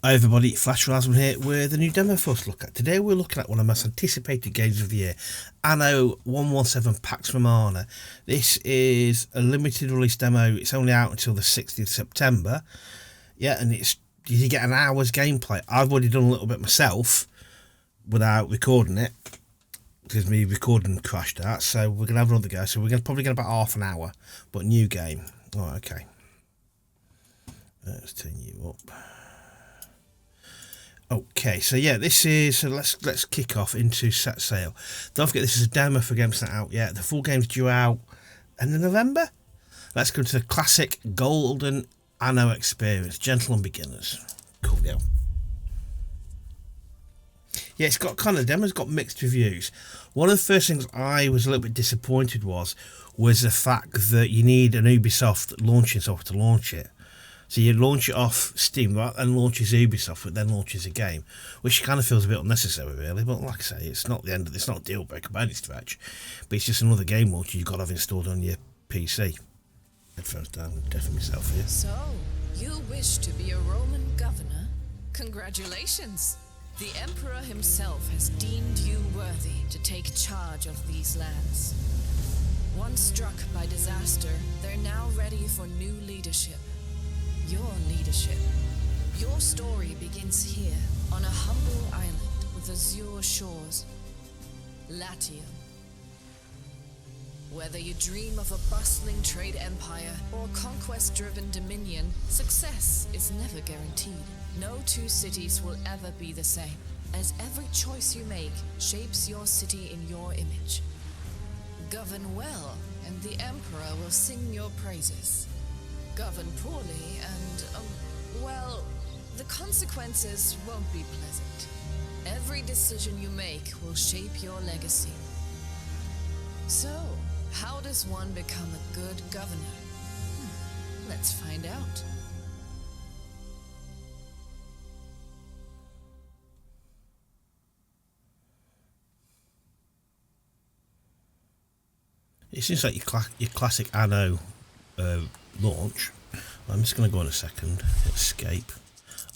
Hi everybody, Flash Rasmus here with a new demo for us to look at. Today we're looking at one of the most anticipated games of the year, Anno 117 Pax Romana. This is a limited release demo. It's only out until the 16th of September. Yeah, and you get an hour's gameplay. I've already done a little bit myself without recording it because my recording crashed out. So we're going to have another go. So we're going to probably get about half an hour, but new game. Right, okay. Let's turn you up. Okay, so yeah, this is, so let's kick off into set sail. Don't forget this is a demo for games not out yet. The full game's due out end of November. Let's go to the classic golden Anno experience, gentle and beginners. Cool deal. Yeah, it's got kind of, the demo's got mixed reviews. One of the first things I was a little bit disappointed was the fact that you need an Ubisoft launching software to launch it. So you launch it off Steam, right, and launches Ubisoft, but then launches a game, which kind of feels a bit unnecessary, really. But like I say, it's not the end of it's not a deal breaker by any stretch. But it's just another game launcher you've got to have installed on your PC. Headphones down, deafening myself here. So you wish to be a Roman governor? Congratulations! The Emperor himself has deemed you worthy to take charge of these lands. Once struck by disaster, they're now ready for new leadership. Your leadership. Your story begins here, on a humble island with azure shores. Latium. Whether you dream of a bustling trade empire or conquest-driven dominion, success is never guaranteed. No two cities will ever be the same, as every choice you make shapes your city in your image. Govern well, and the Emperor will sing your praises. Govern poorly and, well, the consequences won't be pleasant. Every decision you make will shape your legacy. So, how does one become a good governor? Let's find out. It seems like your classic Anno launch. I'm just going to go in a second, hit escape,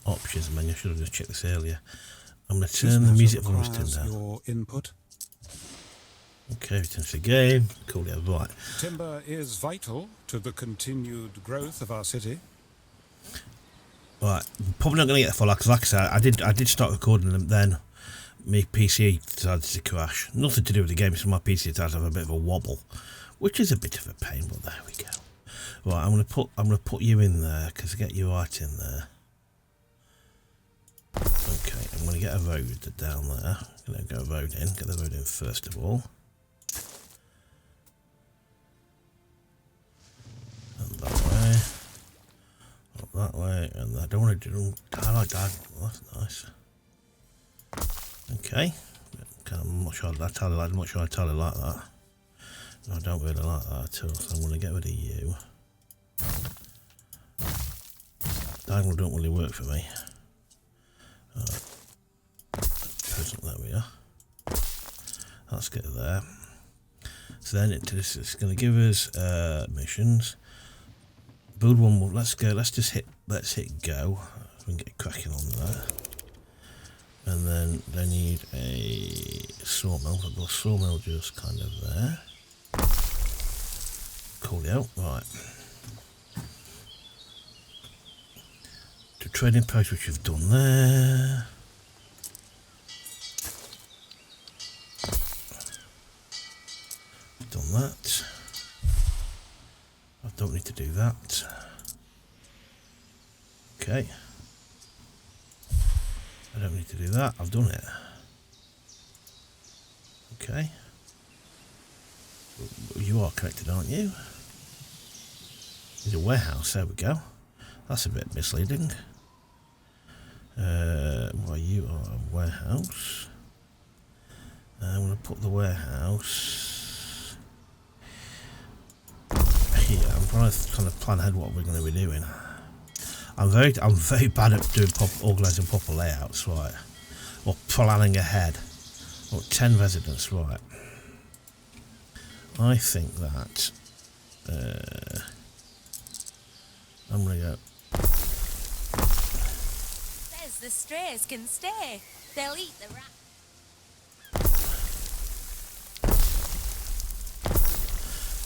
options menu. I should have just checked this earlier. I'm going to turn the music volume down. Your input. Okay, return to the game. Cool, yeah, right. Timber is vital to the continued growth of our city. Right, probably not going to get the full, because like I said, I did start recording them, then my PC decided to crash. Nothing to do with the game, so my PC decided to have a bit of a wobble, which is a bit of a pain, but there we go. Right, I'm gonna put you in there because I get you right in there. Okay, I'm gonna get a road down there. I'm gonna go road in. Get the road in first of all. And that way. Up that way, and I don't want to do. I like that. Well, that's nice. Okay, I'm not sure I totally like that. I don't really like that at all, so I'm going to get rid of you. Diagonal don't really work for me. There we are. Let's get there. So then it's going to give us missions. Build one more. Let's hit go. We can get cracking on that. And then they need a sawmill, but the sawmill just kind of there. Cool, out, right. To trading post, which you've done there. Done that. I don't need to do that. Okay. I don't need to do that. I've done it. Okay. You are connected, aren't you? There's a warehouse. There we go. That's a bit misleading. Well, you are a warehouse. I'm going to put the warehouse here. I'm trying to kind of plan ahead what we're going to be doing. I'm very bad at doing organising proper layouts, right? Or planning ahead. Oh, 10 residents, right? I think that I'm gonna go. as the strays can stay. They'll eat the rat.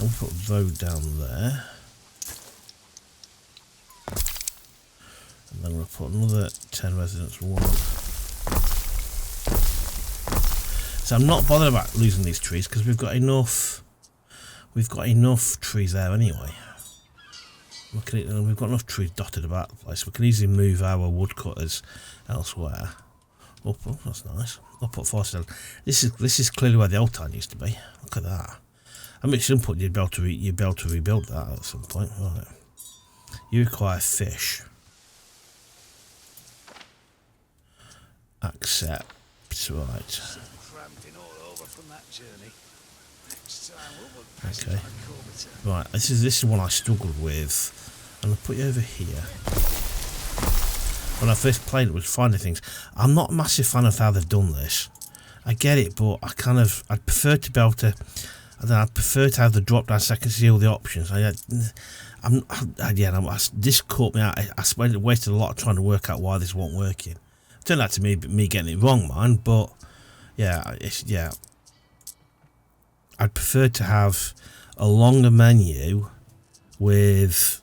I'll put a road down there. And then we'll put another 10 residents one. So I'm not bothered about losing these trees because we've got enough. We've got enough trees there anyway. Look at it, and we've got enough trees dotted about the place. We can easily move our woodcutters elsewhere. Oh, that's nice. I'll put forest down. This is clearly where the old town used to be. Look at that. I mean, at some point you'd be able to rebuild that at some point. Right. You require fish. Accept. Right. Okay. Right. This is one I struggled with. And I'll put you over here. When I first played it, was finding things. I'm not a massive fan of how they've done this. I get it, but I'd prefer to be able to. I'd prefer to have the drop down so I can see all the options. This caught me out. I wasted a lot of trying to work out why this wasn't working. It turned out to me getting it wrong, man. But yeah, I'd prefer to have a longer menu with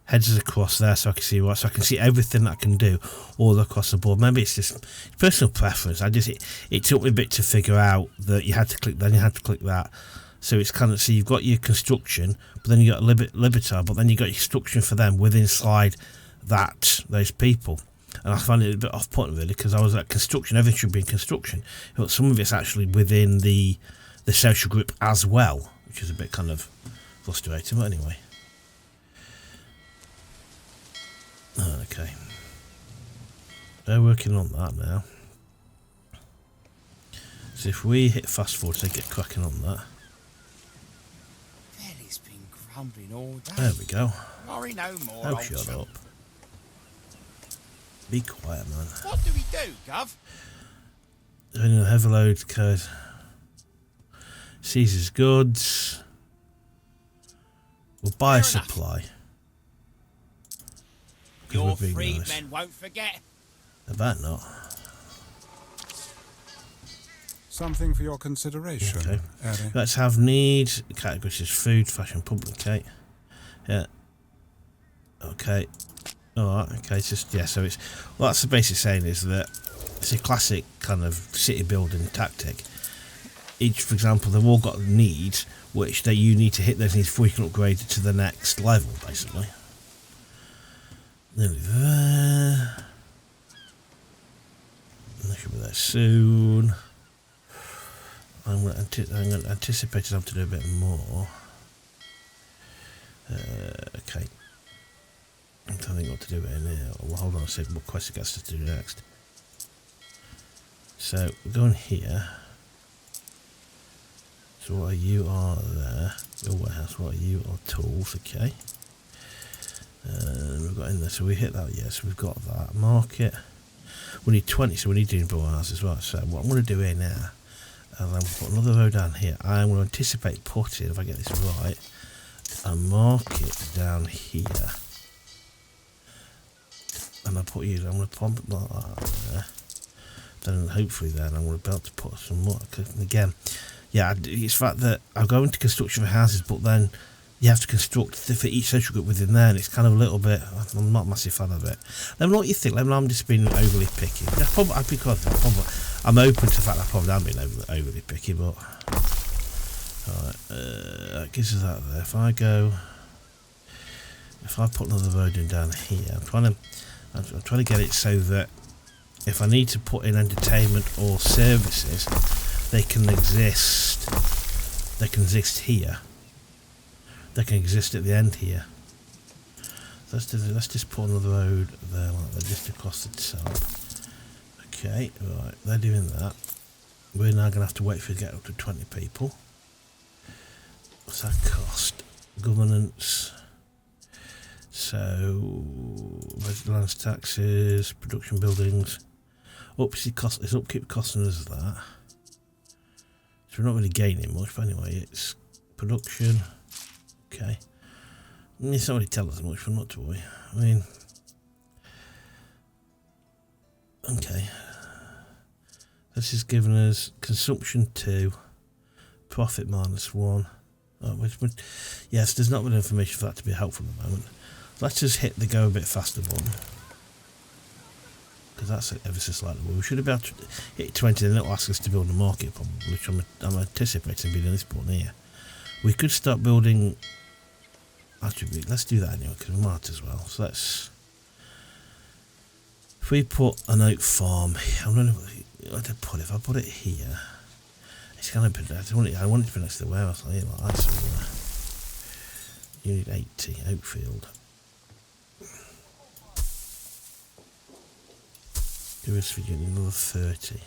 heads across there so I can see so I can see everything that I can do all across the board. Maybe it's just personal preference. It took me a bit to figure out that you had to click, then you had to click that. So it's kind of, so you've got your construction, but then you got Libertar, but then you got your construction for them within inside those people. And I find it a bit off-putting really, because I was like, construction, everything should be in construction, but some of it's actually within the social group as well, which is a bit kind of frustrating. But anyway. Okay. They're working on that now. So if we hit fast forward, so they get cracking on that. Belly's been grumbling all day. There we go. Worry no more. Oh, shut up. Be quiet, man. What do we do, Gov? Doing a heavy load code. Seizes goods. We'll buy a supply. Your freedmen won't forget. I bet not. Something for your consideration. Okay. Eddie. Let's have needs. Categories is food, fashion, publicate. Yeah. Okay. Alright, okay, it's just, yeah, so it's, well, that's the basic saying is that it's a classic kind of city building tactic. Each, for example, they've all got needs, which you need to hit those needs before you can upgrade it to the next level, basically. Nearly there. They should be there soon. I'm going to anticipate them to do a bit more. Okay. I'm trying to think what to do in here. Well, hold on a second. What quest it gets to do next? So we're going here. So what are you are there? Your warehouse. What are you are tools? Okay. We've got in there. So we hit that. Yes, so we've got that market. We need 20, so we need to do warehouses as well. So what I'm going to do here now, and I'm put another row down here. I'm going to anticipate putting, if I get this right, a market down here. And I'm going to pump it like that there. Then hopefully then I'm going to be able to put some more. And again, yeah, it's the fact that I'm going to construction for houses, but then you have to construct for each social group within there, and it's kind of a little bit, I'm not a massive fan of it. Let me know what you think. Let me know I'm just being overly picky. I'm open to the fact that I probably am being overly picky, but alright, that gives us that there. If I put another road in down here, I'm trying to get it so that if I need to put in entertainment or services, they can exist. They can exist here. They can exist at the end here. So let's just put another road there, like that, just across the top. Okay, right, they're doing that. We're now going to have to wait for it to get up to 20 people. What's that cost? Governance. So, residence taxes, production buildings. It's upkeep costing us that. So we're not really gaining much, but anyway, it's production. Okay. It's not really telling us much, but not to worry. I mean, Okay. This is giving us consumption 2, profit -1. Oh, yes, there's not much information for that to be helpful at the moment. Let's just hit the go a bit faster button. Because that's ever so slightly more. We should have been able to hit 20 and it'll ask us to build a market probably, which I'm anticipating being in this button here. We could start building attribute. Let's do that anyway because we might as well. So let's, if we put an oak farm, I'm going to, what did I put? If I put it here, it's going to be, I want it to be next to the warehouse like that. So, unit 80, Oakfield. Do this for unit another 30.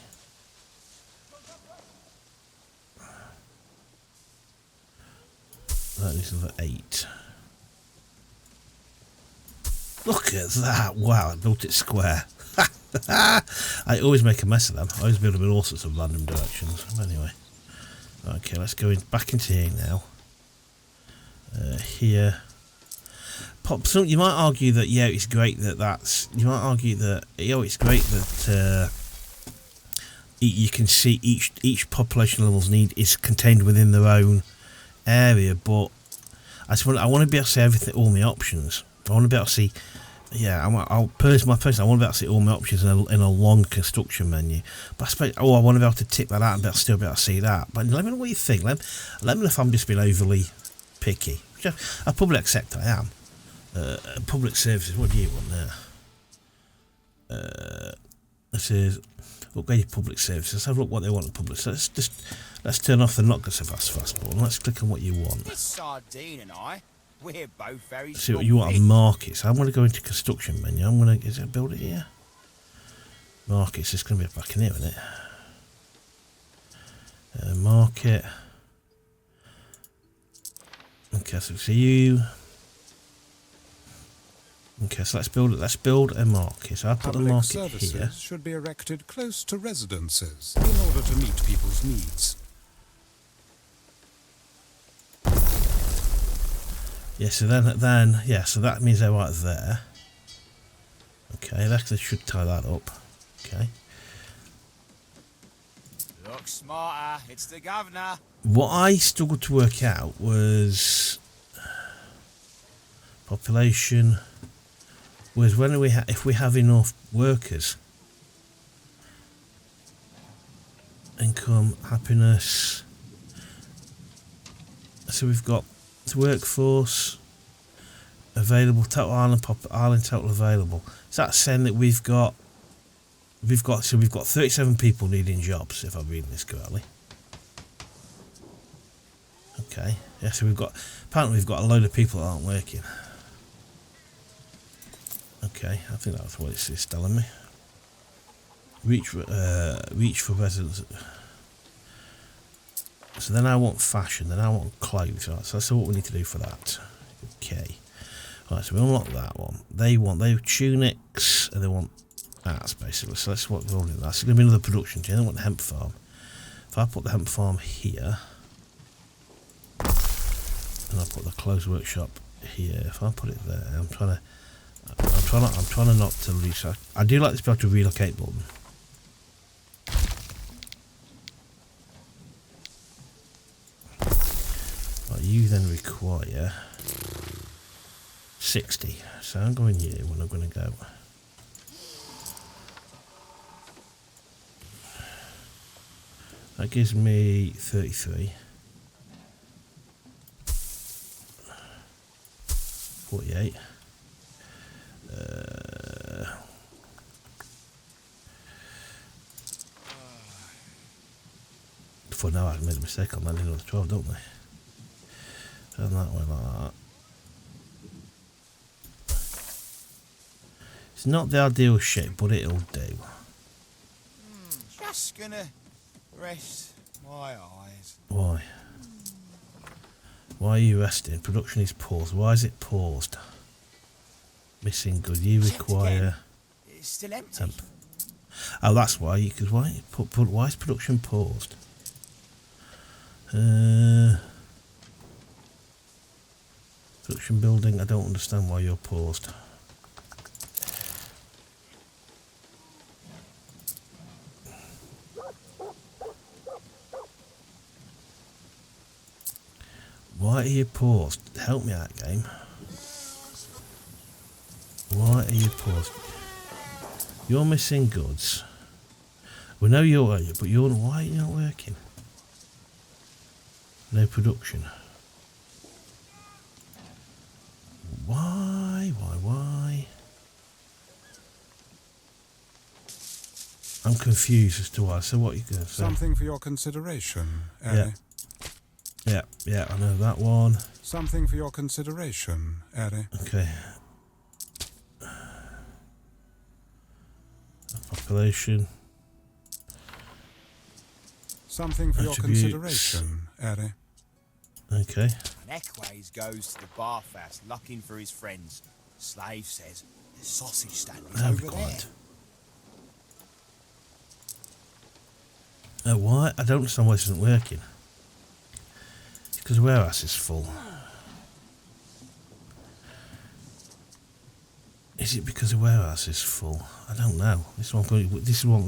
That is another 8. Look at that! Wow, I built it square. I always make a mess of them. I always build them in all sorts of random directions. But anyway, okay, let's go back into here now. Here. So you might argue that it's great that that's. You might argue that it's great that you can see each population level's need is contained within their own area, but I want to be able to see everything, all my options. I want to be able to see. Yeah, I want to be able to see all my options in a long construction menu. But I suppose, I want to be able to tip that out and still be able to see that. But let me know what you think. Let me know if I'm just being overly picky. Which I probably accept I am. Public services, what do you want there? This is upgrade public services. Let's have a look what they want in public. So let's turn off the not go so fast button. Let's click on what you want. Miss Sardine and I, we're both very. Let's see what you want on markets. So I'm going to go into construction menu. Is it build it here? Markets. It's going to be back in here, isn't it? Market. Okay, so you. Okay, so let's build a market. So I'll put the market here. Public services should be erected close to residences in order to meet people's needs. Yeah, so so that means they're right there. Okay, that should tie that up. Okay. Look smarter, it's the governor. What I struggled to work out was population. Was when if we have enough workers, income, happiness. So we've got the workforce available, total island total available. So that's saying that we've got 37 people needing jobs, if I'm reading this correctly. Okay, yeah. So apparently we've got a load of people that aren't working. Okay, I think that's what it's telling me. Reach for residents. So then I want fashion, then I want clothes. Right, so that's what we need to do for that. Okay. Right, so we unlock that one. They want tunics and they want hats basically. So that's what we're doing. That's going to be another production chain. They want the hemp farm. If I put the hemp farm here, and I put the clothes workshop here. If I put it there, I'm trying not to release. I do like this be able to relocate button. Right, you then require 60. So I'm going here when I'm going to go. That gives me 33. 48. For now I've made a mistake on that another 12, don't they? Turn that way like that. It's not the ideal shape, but it'll do. Just gonna rest my eyes. Why? Why are you resting? Production is paused. Why is it paused? Missing good. You require. It's still empty. Temp. Oh, that's why. Because why is production paused? Production building. I don't understand why you're paused. Why are you paused? Help me out, game. Why are you paused? You're missing goods. We know you're, but you're, why are you not working? No production. Why? I'm confused as to why. So what are you going to say? Something for your consideration, Eri. Yeah, I know that one. Something for your consideration, Eri. Okay. Population. Something for your Attributes. consideration, Eri. Okay. And Ekways goes to the bathhouse looking for his friends. Slave says the sausage stand is Now be over there. quiet. Why? I don't understand why this isn't working. It's because the warehouse is full. Is it because the warehouse is full? I don't know. This one,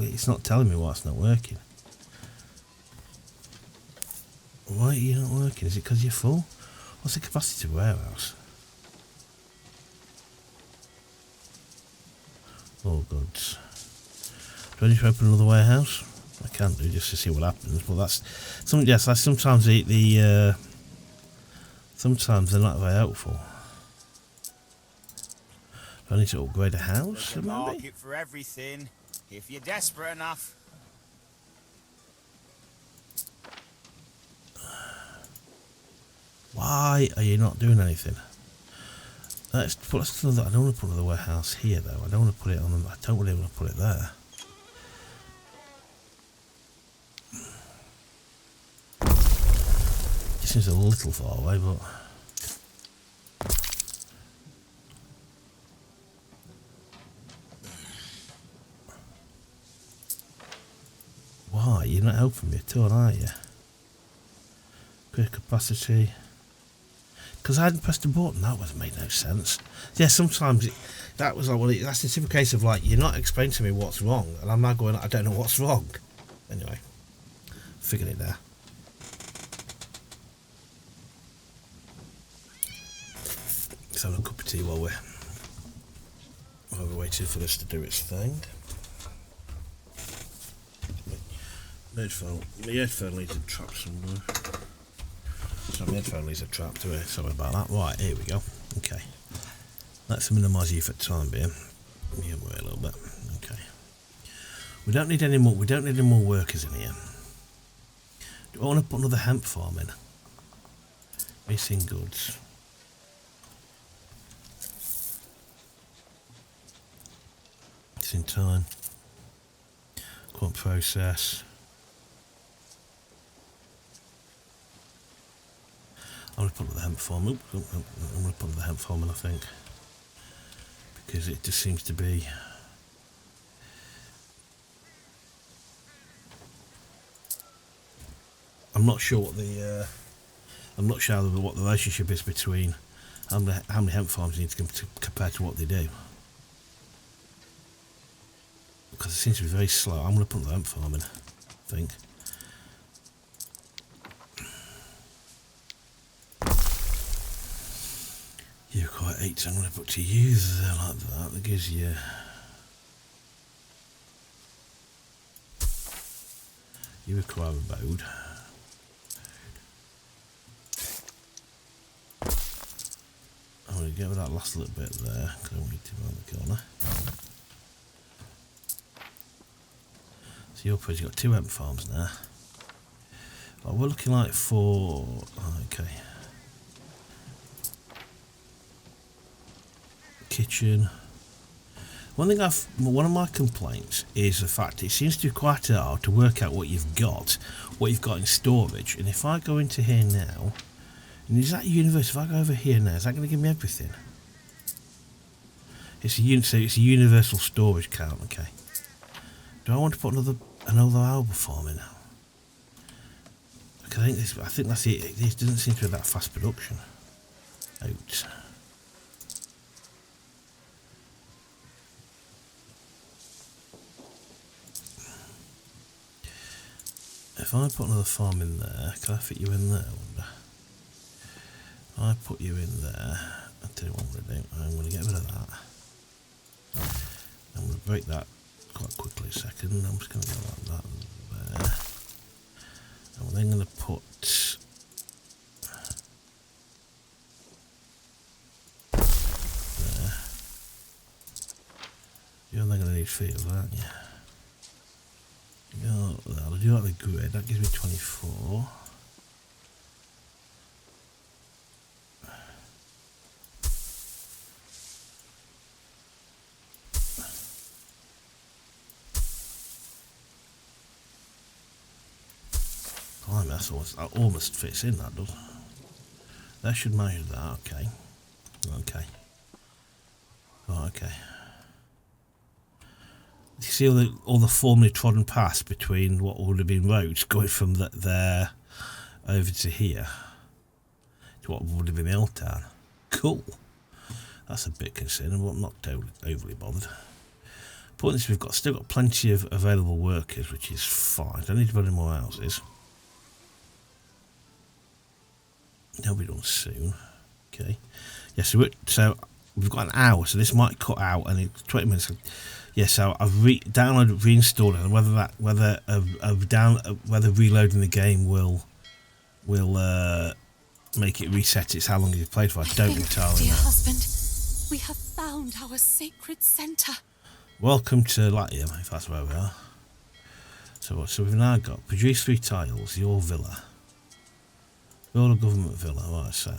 it's not telling me why it's not working. Why are you not working? Is it because you're full? What's the capacity of the warehouse? All goods. Do I need to open another warehouse? I can do just to see what happens, but that's something. Yes, that's sometimes sometimes they're not very helpful. Do I need to upgrade a house? There's a Maybe. market for everything, if you're desperate enough. Why are you not doing anything? Let's do another. I don't want to put another warehouse here though. I don't want to put it on. I don't really want to put it there. This seems a little far away, but why? You're not helping me at all, are you? Great capacity. Because I hadn't pressed the button, that would have made no sense. Yeah, sometimes that was like, well, that's the typical case of like, you're not explaining to me what's wrong, and I'm now going, I don't know what's wrong. Anyway, figured it there. Let's have a cup of tea while we're waiting for this to do its thing. My headphone needs a trap somewhere. So my headphone needs a trap to it. Sorry about that. Right, here we go. Okay. Let's minimise you for the time being. Yeah, wait a little bit. Okay. We don't need any more. We don't need any more workers in here. Do I want to put another hemp farm in? Missing goods. It's in time. Quant process. I'm going to put the hemp farm. I'm going to put the hemp farm in, I think, because it just seems to be. I'm not sure what the. I'm not sure what the relationship is between how many hemp farms need to compare to what they do, because it seems to be very slow. I'm going to put the hemp farm in, I think. You require 8, so I'm going to put to use there like that. That gives you. You require a boat. I'm going to get rid of that last little bit there, because I don't need to around the corner. So you've got 2 hemp farms now. Well, we're looking like 4. Okay. Kitchen. One of my complaints is the fact it seems to be quite hard to work out what you've got in storage. And if I go into here now, and is that universe? If I go over here now, is that going to give me everything? It's a universal storage count. Okay. Do I want to put another Albion farm in? I think that's it. It doesn't seem to be that fast production. Out. If I put another farm in there, can I fit you in there, I wonder? I put you in there, I'll tell you what I'm going to do. I'm going to get rid of that. I'm going to break that quite quickly a second. I'm just going to go like that there. And we're then going to put there. You're then going to need field, aren't you? I'll do like the grid. That gives me 24. That almost fits in, that does. That should measure that, okay. Okay. Oh, okay. You see all the formerly trodden paths between what would have been roads going from there over to here to what would have been the old town. Cool. That's a bit concerning, but I'm not totally overly bothered. Point this, we've still got plenty of available workers, which is fine. Don't need to build any more houses. They'll be done soon. Okay. Yeah, so we've got an hour, so this might cut out, and it's 20 minutes. Yeah, so I've downloaded, reinstalled it, and whether reloading the game will make it reset it's how long you've played for. I don't entirely know. Dear husband, we have found our sacred center. Welcome to Latium, if that's where we are. So we've now got produce 3 tiles, your villa. Build a government villa, right, so.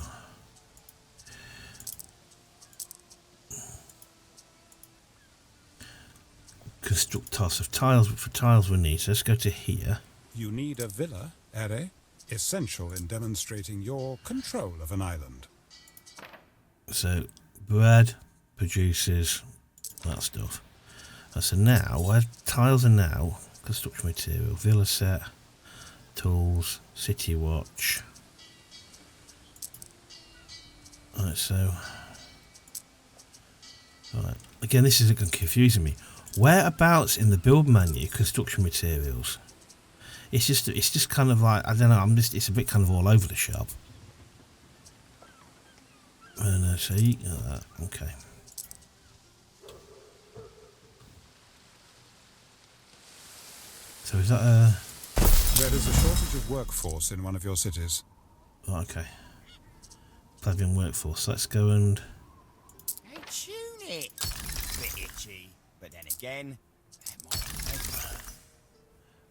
Construct tiles of tiles, but for tiles we need, so let's go to here. You need a villa, Ere, essential in demonstrating your control of an island. So, bread produces that stuff. So now, where tiles are now, construction material, villa set, tools, city watch. Right, so, right. Again, this is confusing me. Whereabouts in the build menu, construction materials? It's just kind of like, I don't know. It's a bit kind of all over the shop. And so you know that, okay. So is that a? There is a shortage of workforce in one of your cities. Oh, okay. Plebeian workforce. Let's go and. Hey, tune it. Bit itchy, but then again,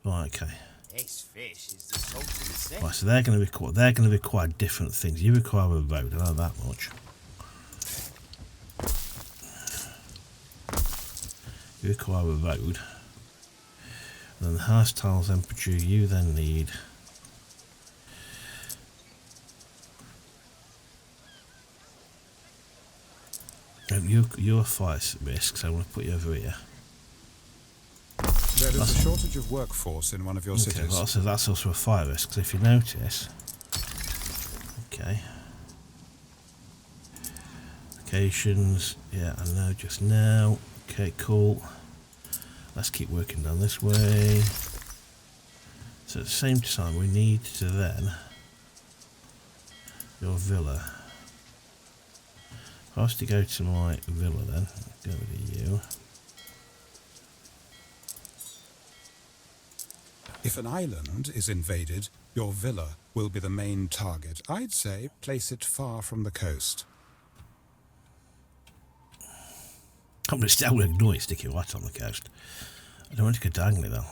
Right, okay. this fish is the salt of the sea. Right, so they're going to require different things. You require a road. I know that much. You require a road. And then the house tiles then produce. You then need. You're a fire risk, so I'm going to put you over here. There is a shortage of workforce in one of your cities. Well, so that's also a fire risk. So if you notice, okay, locations. Yeah, I know just now. Okay, cool. Let's keep working down this way. So at the same time, we need to then your villa. If I was to go to my villa, then go to you. If an island is invaded, your villa will be the main target. I'd say place it far from the coast. I'm going to ignore it, stick it right on the coast. I don't want to go diagonally though.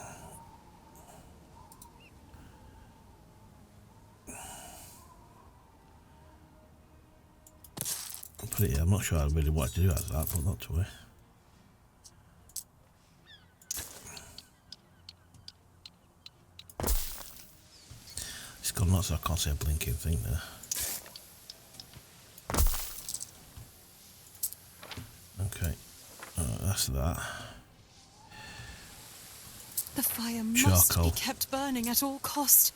I'll put it here. I'm not sure I really want to do that, but not to worry. It's gone nuts, so I can't see a blinking thing there. Okay, that's that. The fire must Charcoal. be kept burning at all cost.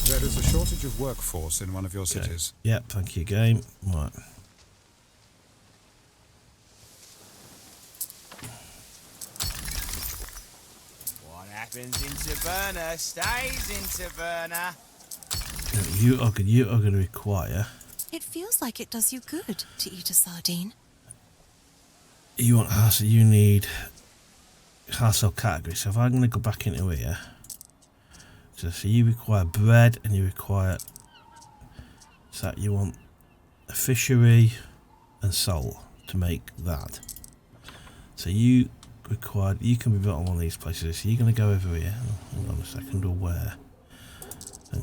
There is a shortage of workforce in one of your cities. Yep, thank you, game. Right. What happens in Taverna stays in Taverna. Now, you are going to require... It feels like it does you good to eat a sardine. You want so you need household category. So if I'm going to go back into here, so you require bread and you require, so you want a fishery and salt to make that. So you require, you can be built on one of these places. So you're going to go over here. Oh, hold on a second, or where?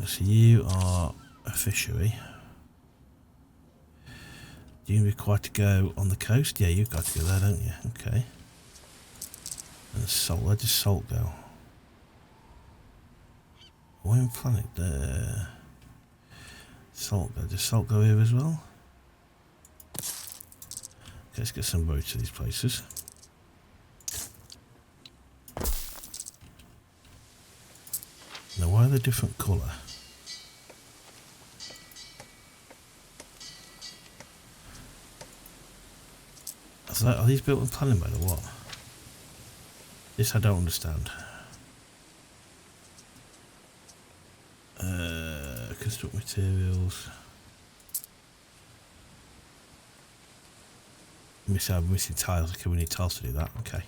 So you are a fishery. You require to go on the coast? Yeah, you've got to go there, don't you? Okay. And salt, where does salt go? Where in planet there? Salt go. Does salt go here as well? Okay, let's get some roads to these places. Now, why are they different colour? Are these built in planning mode or what? This I don't understand. Construct materials. Missing tiles. Okay, we need tiles to do that. Okay.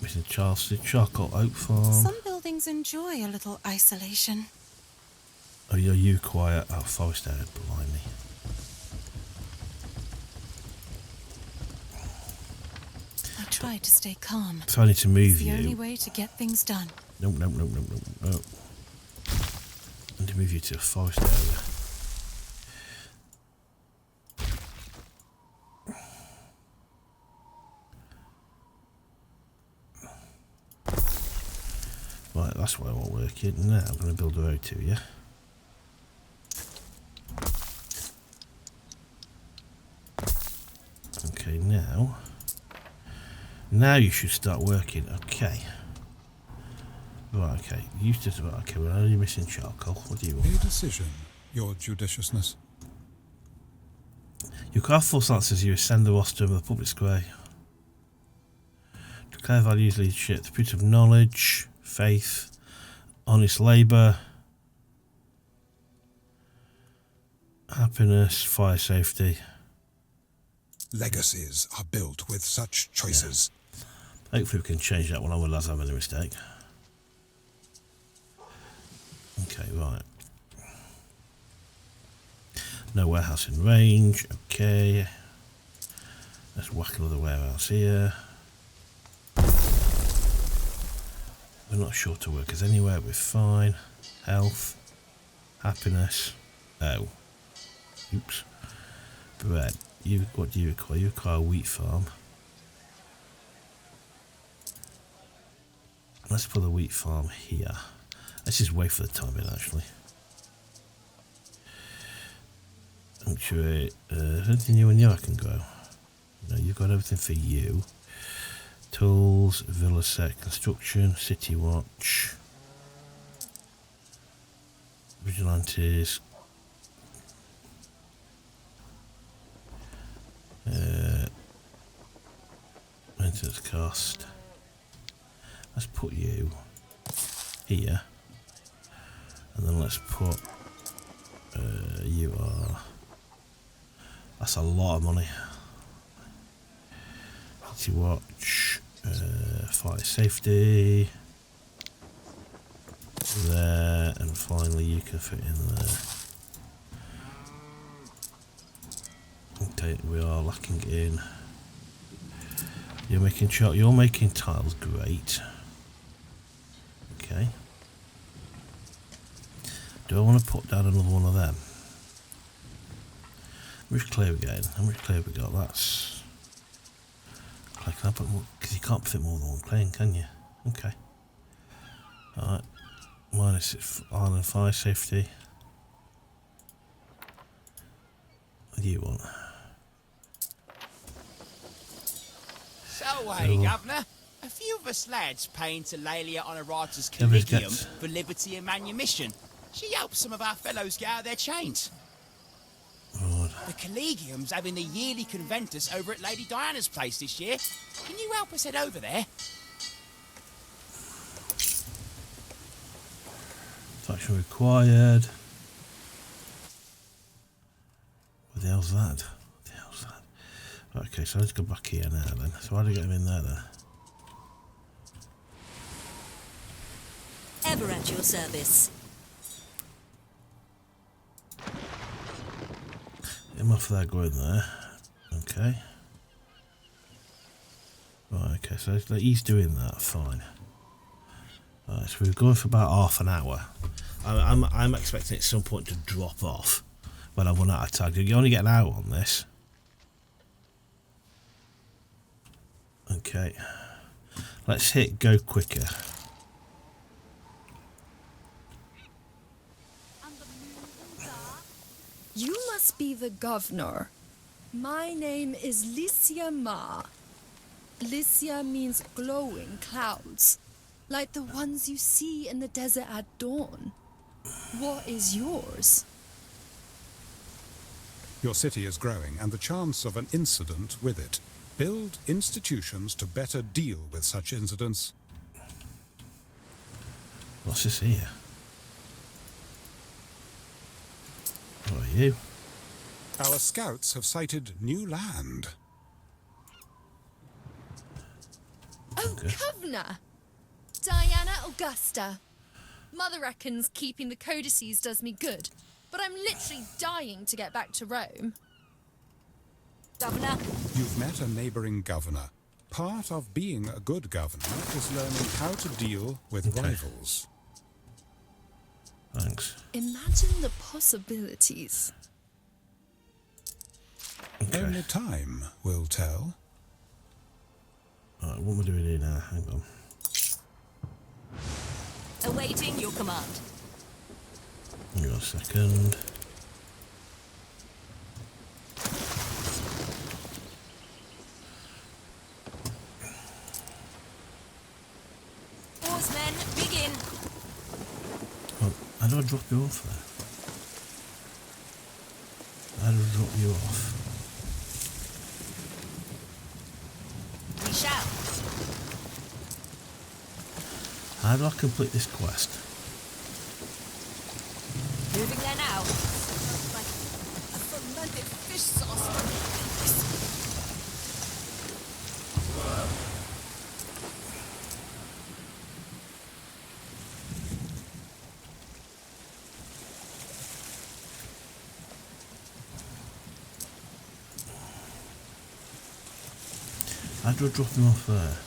Missing charcoal oak farm. Some buildings enjoy a little isolation. Oh, you require forest area. Blimey. I try to stay calm. So I need to move It's the you. only way to get things done. Nope. I need to move you to a forest area. Right, that's why I want working. Now I'm going to build a road to you. Okay, now you should start working. Okay. Right, okay. Okay, we're only missing charcoal. What do you want? A decision, your judiciousness. Your craft force answers you ascend the roster of the public square. Declare values leadership, the pursuit of knowledge, faith, honest labour, happiness, fire safety. Legacies are built with such choices. Yeah. Hopefully we can change that one. I realise I made a mistake. Okay, right. No warehouse in range. Okay. Let's whack another warehouse here. We're not short of workers anywhere. We're fine. Health. Happiness. Oh. Oops. Bread. What do you require? You require a wheat farm. Let's put the wheat farm here. Let's just wait for the time being, actually. Actually, anything new and you I can grow? No, you've got everything for you. Tools, villa set, construction, city watch, vigilantes, maintenance cost. Let's put you here, and then let's put you are. That's a lot of money. City watch, fire safety, there, and finally you can fit in there. Okay, we are lacking in. You're making tiles, great. Okay. Do I want to put down another one of them? How much clay we getting? How much clay have we got? That's... Clay, can I put more? Because you can't fit more than one clay in, can you? Okay. Alright. Minus island fire safety. What do you want? So, hey, Governor. A few of us lads paying to Lalia on a writer's collegium for liberty and manumission. She helps some of our fellows get out of their chains. Right. The collegium's having the yearly conventus over at Lady Diana's place this year. Can you help us head over there? Faction required. What the hell's that? What the hell's that? Right, okay, so let's go back here now then. So how do I get him in there then? Ever at your service. Get him off there, go in there. Okay. Right, okay, so he's doing that, fine. Right, so we're going for about half an hour. I'm expecting at some point to drop off when I run out of tag. You only get an hour on this. Okay. Let's hit go quicker. You must be the governor. My name is Licia Ma. Licia means glowing clouds, like the ones you see in the desert at dawn. What is yours? Your city is growing, and the chance of an incident with it. Build institutions to better deal with such incidents. What's this here? What are you? Our scouts have sighted new land. Oh, Okay. Governor! Diana Augusta. Mother reckons keeping the codices does me good, but I'm literally dying to get back to Rome. Governor. You've met a neighboring governor. Part of being a good governor is learning how to deal with rivals. Thanks. Imagine the possibilities. Okay. Only time will tell. Alright, what am I doing here now? Hang on. Awaiting your command. Hang on a second. Oarsmen, begin. Oh, how do I drop you off there? How do I drop you off? We shall. How do I complete this quest? Moving there now. Like a fermented fish sauce. How do I drop him off there?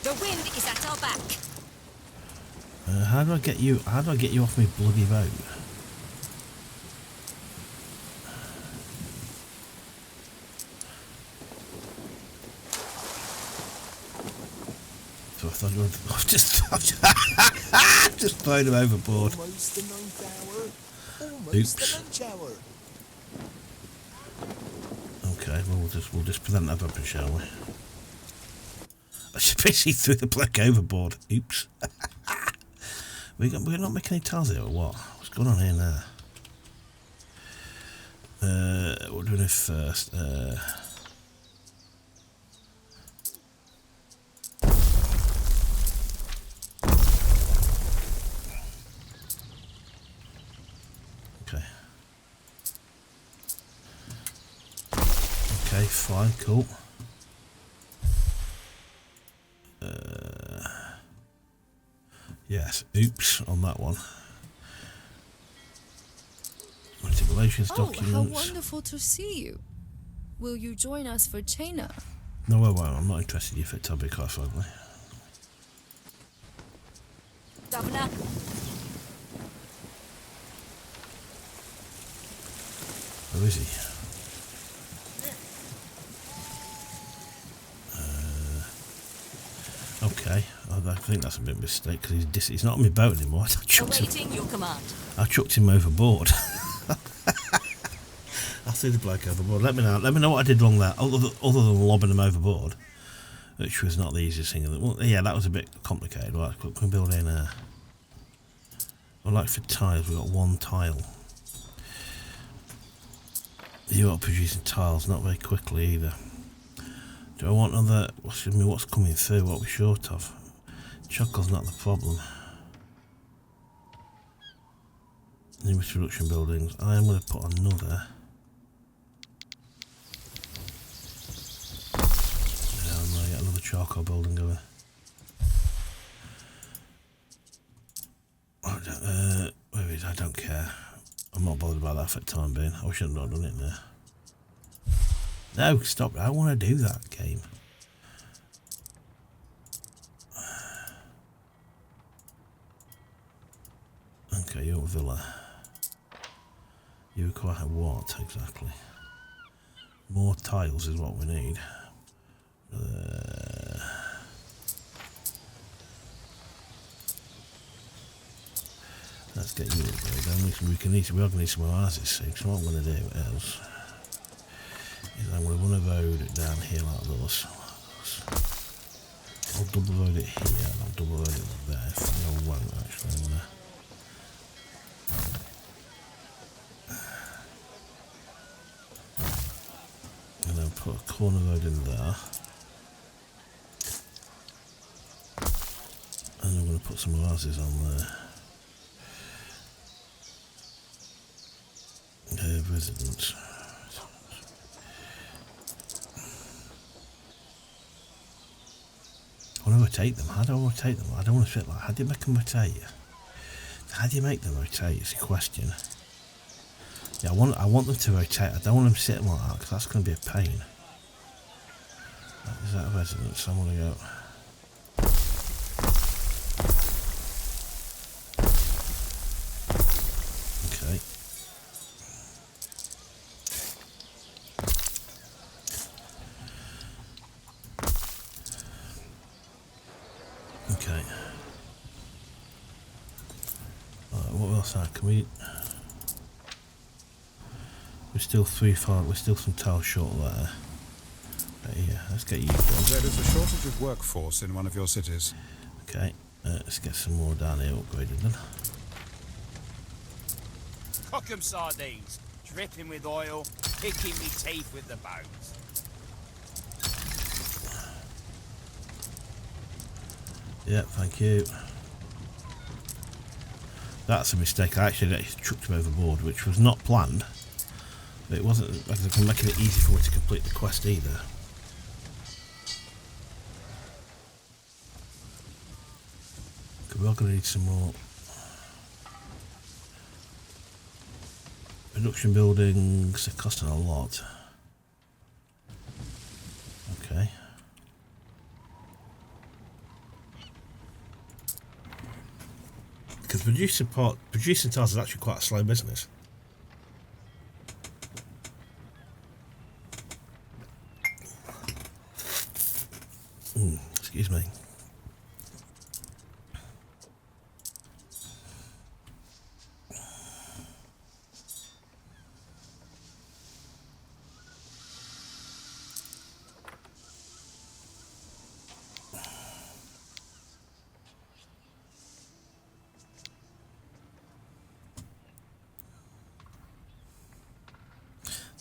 The wind is at our back. How do I get you? How do I get you off my bloody boat? So I thought you were just throwing him overboard. Almost the 9th hour. Almost Oops. the lunch hour. Okay, well we'll just present that up, shall we? I just basically threw the bloke overboard. Oops. We're not making any tiles here or what? What's going on here now? What do we do first? Okay. Okay, fine, cool. Yes, oops on that one. Relations Oh, how documents. wonderful to see you. Will you join us for China? No, well, I'm not interested in you for Toby, quite frankly. Governor. Where is he? Okay, I think that's a bit of a mistake because he's not on my boat anymore. Awaiting your command. I chucked him overboard. I threw the bloke overboard. Let me know what I did wrong there, other than lobbing him overboard, which was not the easiest thing. Well, yeah, that was a bit complicated. Right, can we build in a... Well, like for tiles, we've got one tile. You are producing tiles, not very quickly either. Do I want another... What's coming through? What we're short of? Chuckle's not the problem. New production buildings. I am going to put another. Yeah, I'm going to get another charcoal building going. Where is it? I don't care. I'm not bothered about that for the time being. I shouldn't have done it there. No, stop. I don't want to do that game. Okay, your villa. You require what exactly? More tiles is what we need. Let's get you upgraded. We are going to need some more houses soon. So what I'm going to do is I'm going to run a road down here like this. I'll double road it here and I'll double road it there. No, I won't actually. And then put a corner road in there. And I'm going to put some more houses on there. Residents. I want to rotate them. How do I rotate them? I don't want to fit like. How do you make them rotate? How do you make them rotate? It's a question. Yeah, I want them to rotate. I don't want them sitting like that because that's going to be a pain. Is that a residence? I want to go. Okay. Okay. What else? Can we? We're still we're still some tiles short there. But yeah, let's get you done. There is a shortage of workforce in one of your cities. Okay, let's get some more down here upgraded then. Cock 'em sardines, dripping with oil, picking me teeth with the bones. Yeah, thank you. That's a mistake. I actually chucked him overboard, which was not planned. But it wasn't like I'm making it easy for me to complete the quest either. We are going to need some more production buildings. They're costing a lot. Okay. Because producing tiles is actually quite a slow business. Excuse me.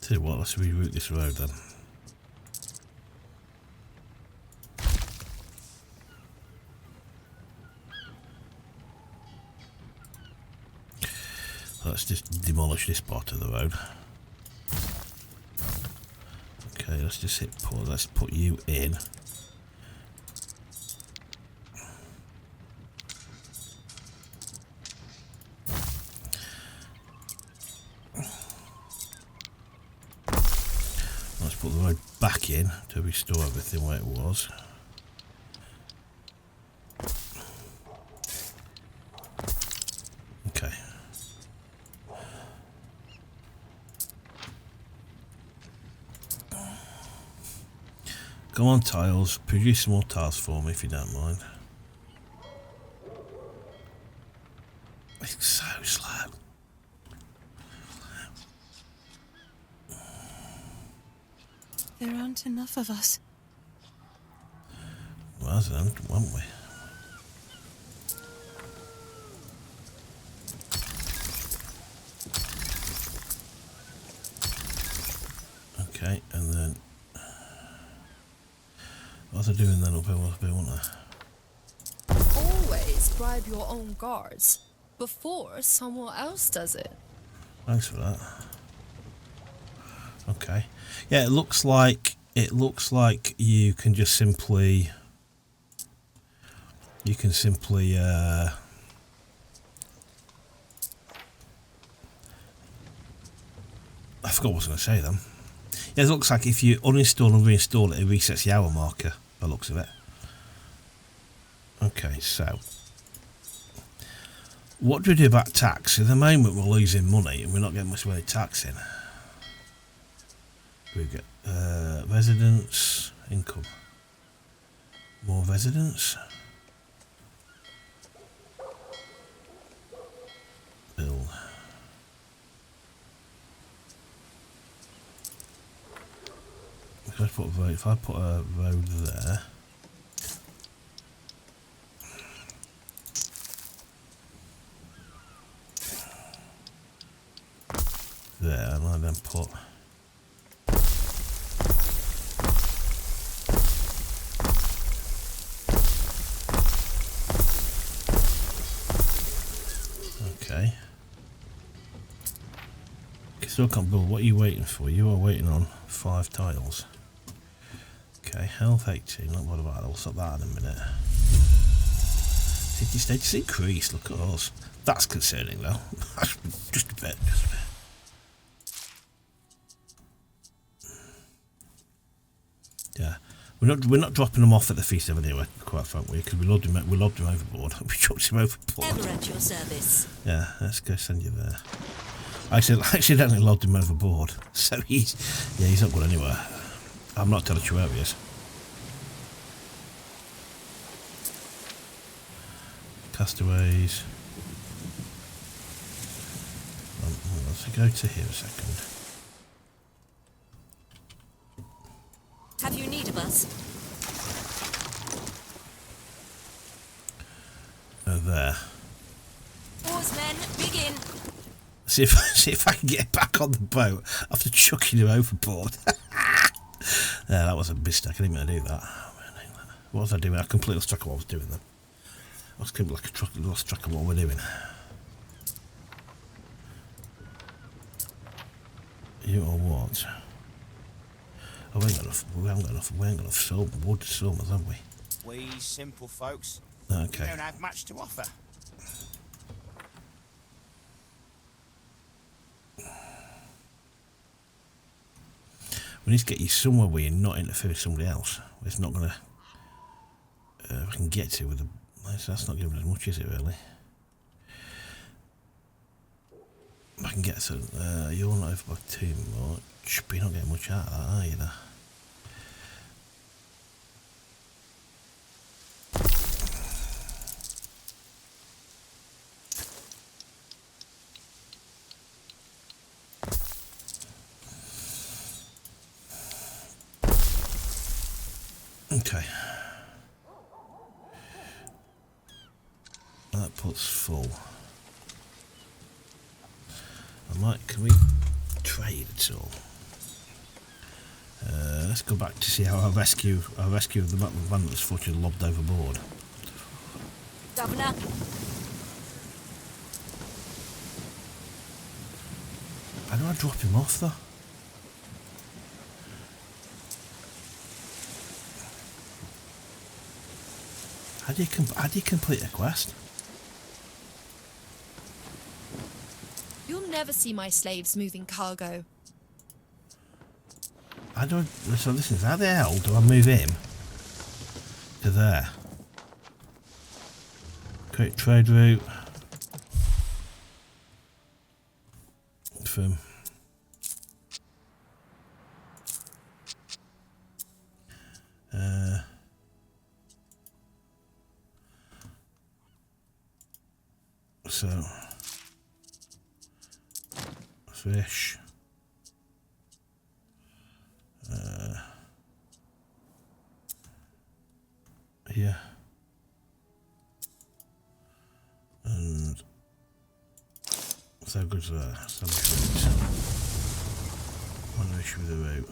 Tell you what, let's reroute this road then. Let's just demolish this part of the road. Okay, let's just hit pause. Let's put you in. Let's put the road back in to restore everything where it was. Okay. Go on tiles, produce some more tiles for me if you don't mind. It's so slow. There aren't enough of us. Well, then, won't we? Okay, and then what are they doing then up here? What are they, won't they? Always bribe your own guards. before someone else does it. Thanks for that. Okay. Yeah, it looks like you can just simply I forgot what I was going to say then. Yeah, it looks like if you uninstall and reinstall it, it resets the hour marker, by the looks of it. Okay, so what do we do about tax? At the moment we're losing money and we're not getting much money tax in. We get residence, income. More residence. Bill. If I put a road there. There, and I then put okay. Still can't build. What are you waiting for? You are waiting on 5 tiles. Okay, health 18. Not what about that? We'll stop that in a minute. City status increased. Look at us. That's concerning though. Just a bit. Yeah, we're not dropping them off at the feast of anyway, quite frankly, because we lobbed him overboard. We chucked him overboard. Ever at your service. Yeah, let's go send you there. I accidentally lobbed him overboard, so he's not going anywhere. I'm not telling you where he is. Castaways. Let's go to here a second. Have you need of us? There. Oarsmen, begin. See if I can get back on the boat after chucking him overboard. Yeah, that was a mistake. I didn't mean to do that. What was I doing? I completely lost track of what I was doing then. I was completely lost track of what we're doing. You or what? Oh, we haven't got enough wood sawmills, have we? We simple folks. Okay. We don't have much to offer. We need to get you somewhere where you're not interfering with somebody else. It's not going to... I can get to with the... That's not giving us much, is it, really? I can get to... you're not over by too much, but you're not getting much out of that, are you, there? Okay. That puts full. Can we trade at all? Let's go back to see how our rescue of the man that's fortunately lobbed overboard. Governor. How do I drop him off though? How do you complete a quest? You'll never see my slaves moving cargo. So listen, how the hell do I move him to there? Create trade route from so fish. Here. And so goes there. Some fruit. One issue with the route.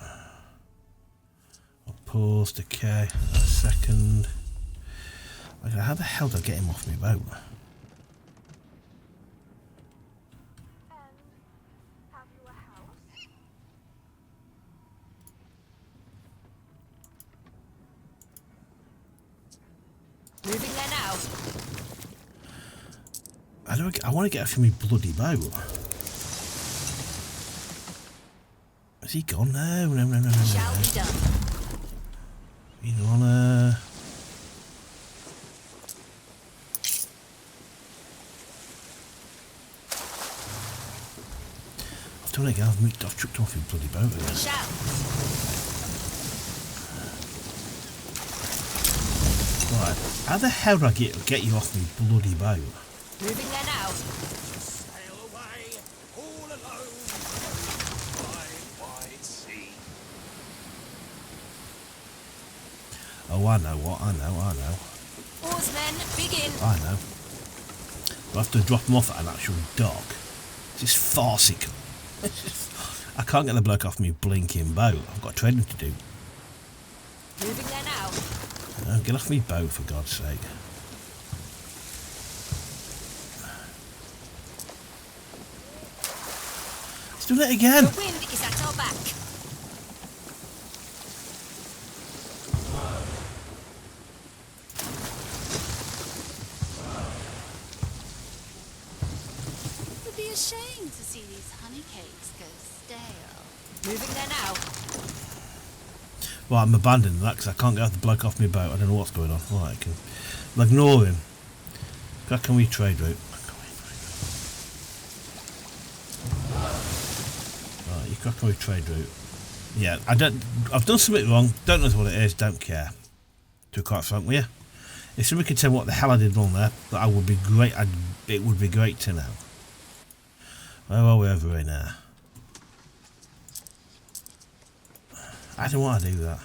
I'll pause, decay, a second. Okay, how the hell do I get him off my boat? I want to get off my bloody boat. Is he gone? No. Shall be done. You wanna? I've done it again. I've chucked off your bloody boat again. Shall. Right. How the hell do I get you off my bloody boat? Moving there now. Sail away, all alone, wide, wide sea. Oh, I know what. I know. Oarsmen, begin. I know. Do I have to drop them off at an actual dock? This is farcical. I can't get the bloke off me blinking boat. I've got trading to do. Moving there now. Get off me boat, for God's sake. It's doing it again. The wind is at our back. It would be a shame to see these honey cakes go stale. Moving there now. Well, I'm abandoning that because I can't get the bloke off my boat. I don't know what's going on. Right, I'll ignore him. Crack on we trade route. Right, you crack on we trade route. Yeah, I've done something wrong. Don't know what it is. Don't care. To be quite frank with you, if somebody could tell me what the hell I did wrong there, that I would be great. It would be great to know. Where are we over here now? I don't want to do that.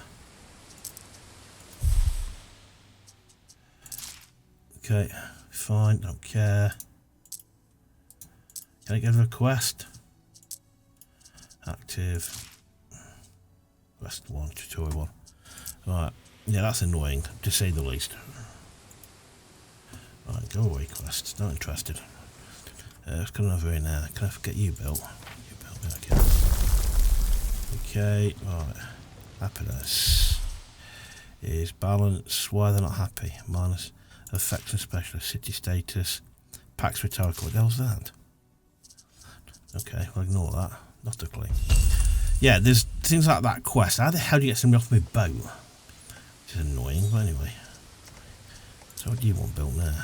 Okay, fine, don't care. Can I get a request? Active. Request 1, tutorial 1. Right, yeah, that's annoying, to say the least. Right, go away, quests, not interested. Let's come over here now. Can I get you built? You built, okay. Okay, right. Happiness is balance. Why they're not happy? Minus affection specialist, city status, Pax rhetorical. What the hell's that? Okay, we'll ignore that. Not a clue. Yeah, there's things like that quest. How the hell do you get somebody off my boat? Which is annoying, but anyway. So what do you want built now?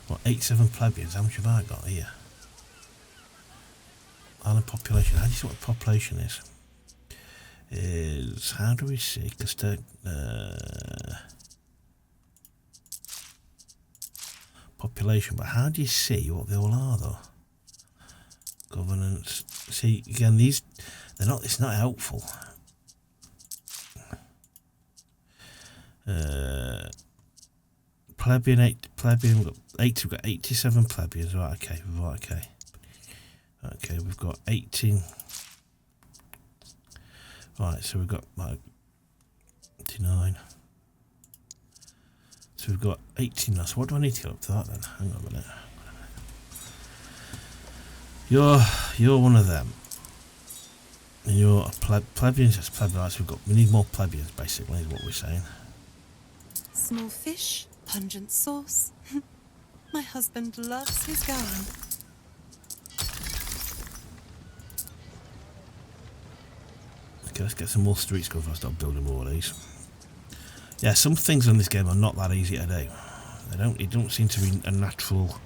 What, 87 plebeians? How much have I got here? Island population. How do you see what the population is? Is how do we see? Population, but how do you see what they all are though? Governance. See again, these they're not. It's not helpful. Plebeian. We've got 80. We've got 87 plebeians. Right. Okay. Okay, we've got 18. Right, so we've got like 89. So we've got 18 now. So what do I need to get up to that then? Hang on a minute. You're one of them. And you're a plebeians. That's plebeians. We need more plebeians, basically, is what we're saying. Small fish, pungent sauce. My husband loves his garlic. Okay, let's get some more streets going before I start building more of these. Yeah, some things in this game are not that easy to do. It don't seem to be a natural.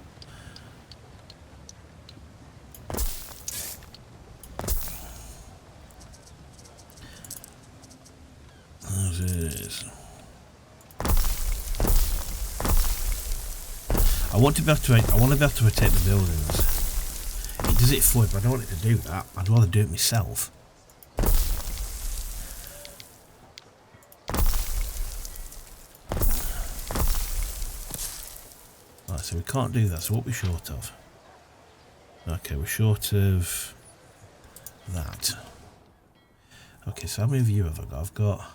As is. I want to be able to rotate the buildings. It does it for you, but I don't want it to do that. I'd rather do it myself. Right, so we can't do that. So what are we short of? Okay, we're short of that. Okay, so how many of you have I got? I've got.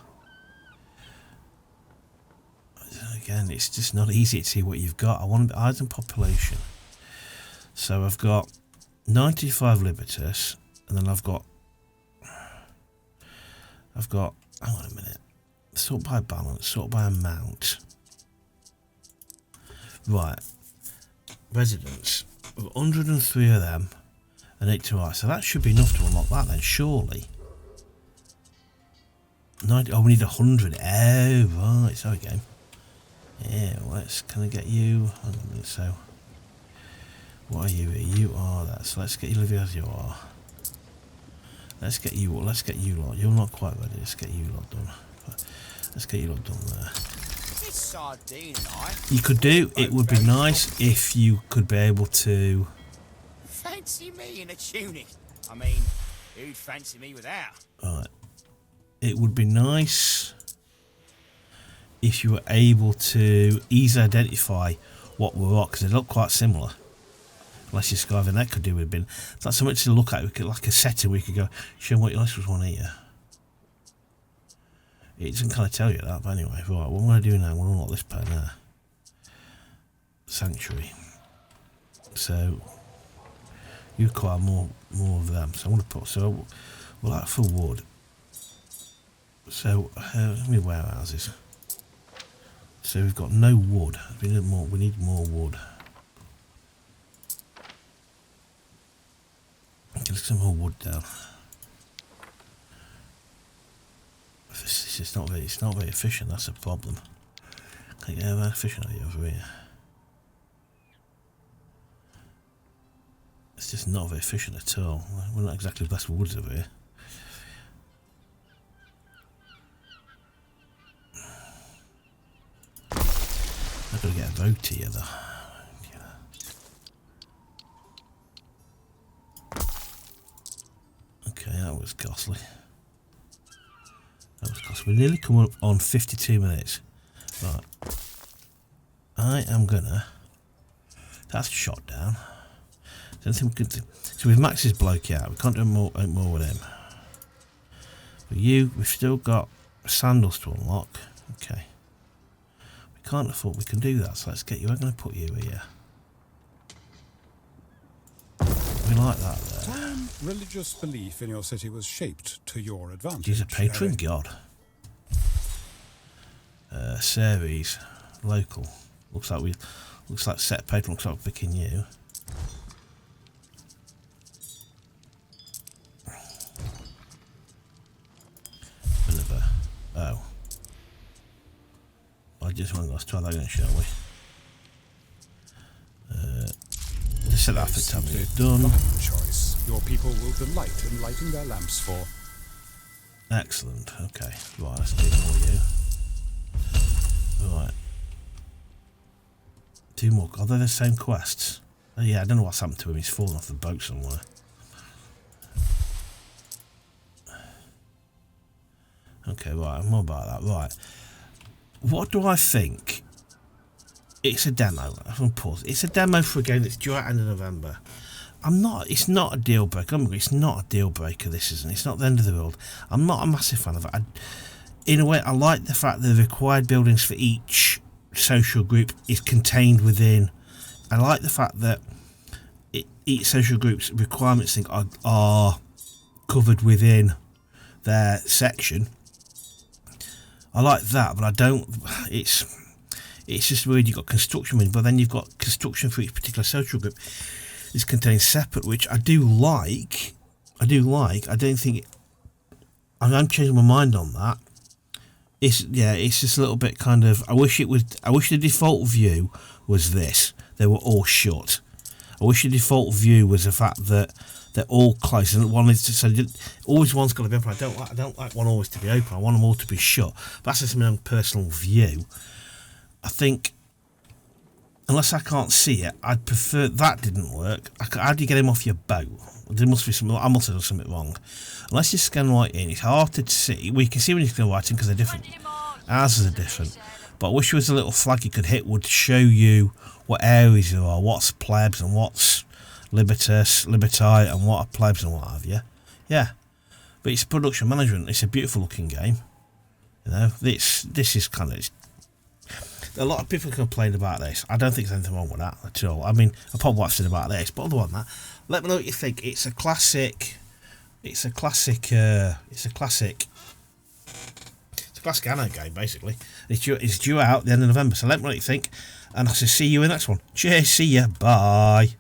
Again, it's just not easy to see what you've got. I want eyes and population. So I've got 95 Libertas, and then I've got. Hang on a minute. Sort by balance, sort by amount. Right. Residents. 103 of them and 8 to right. So that should be enough to unlock that then, surely. 90, oh, we need 100. Oh, right. Sorry, game. Yeah, let's. Can I get you? Hang on a minute, so. What are you? You are that. So let's get you living as you are. Let's get you lot. You're not quite ready. Let's get you lot done. Let's get you lot done there. This sardine and I. You could do. It would be nice if you could be able to. Fancy me in a tunic. I mean, who'd fancy me without? Right. It would be nice if you were able to easily identify what were what, because they look quite similar. Unless you're skiving, that could do would have been. It's like something to look at, we could, like a setting where you could go, show them what your list was one here. It doesn't kind of tell you that, but anyway, right, what I'm going to do now, I'm going to unlock this part now. Sanctuary. So, you require more of them, so I'm going to put, so, well, that for wood. So, how many warehouses? So we've got no wood. We need more wood. Okay, let's get some more wood down. It's not very efficient. That's a problem. Can't get very efficient over here. It's just not very efficient at all. We're not exactly the best woods over here. I've got to get a vote here though. Okay, that was costly. We're nearly coming up on 52 minutes. Right. I am gonna. That's shot down. Anything we could do? So we've maxed this bloke out. We can't do more with him. But you, we've still got sandals to unlock. Okay. We can't afford. We can do that. So let's get you. I'm going to put you here. We like that there. Time religious belief in your city was shaped to your advantage. He's a patron god. Series, local. Looks like set patron. Looks like we're picking you. Oh. I just want to try that again, shall we? Just set that up for time we've done. Choice. Your people will delight in lighting their lamps for. Excellent. Okay. Right, let's do more you. Right. 2 more. Are they the same quests? Oh, yeah, I don't know what's happened to him. He's fallen off the boat somewhere. Okay, right, I'm more about that. Right. What do I think? It's a demo. I'm going to pause. It's a demo for a game that's due out end of November. It's not a deal breaker. It's not a deal breaker, this isn't. It's not the end of the world. I'm not a massive fan of it. In a way, I like the fact that the required buildings for each social group is contained within. I like the fact that each social group's requirements thing are covered within their section. I like that, but I don't. It's just weird. You've got construction, but then you've got construction for each particular social group is contained separate, which I do like. I don't think. I'm changing my mind on that. It's just a little bit kind of. I wish the default view was this. They were all shut. I wish the default view was the fact that they're all closed, and one is so always one's got to be open. I don't like one always to be open. I want them all to be shut. But that's just my own personal view. I think unless I can't see it, I'd prefer that didn't work. How do you get him off your boat? There must be something. I must have done something wrong. Unless you scan right in, it's hard to see. We can see when you scan right in because they're different. Ours are different. But I wish there was a little flag you could hit would show you what areas there are, what's plebs and what's liberti and what are plebs and what have you. Yeah. But it's production management. It's a beautiful looking game. You know, this is kind of. A lot of people complain about this. I don't think there's anything wrong with that at all. I mean, apart from what I've said about this, but other than that, let me know what you think. It's a classic classic Anno game, basically. It's due out at the end of November, so let me know what you think, and I'll see you in the next one. Cheers, see ya, bye.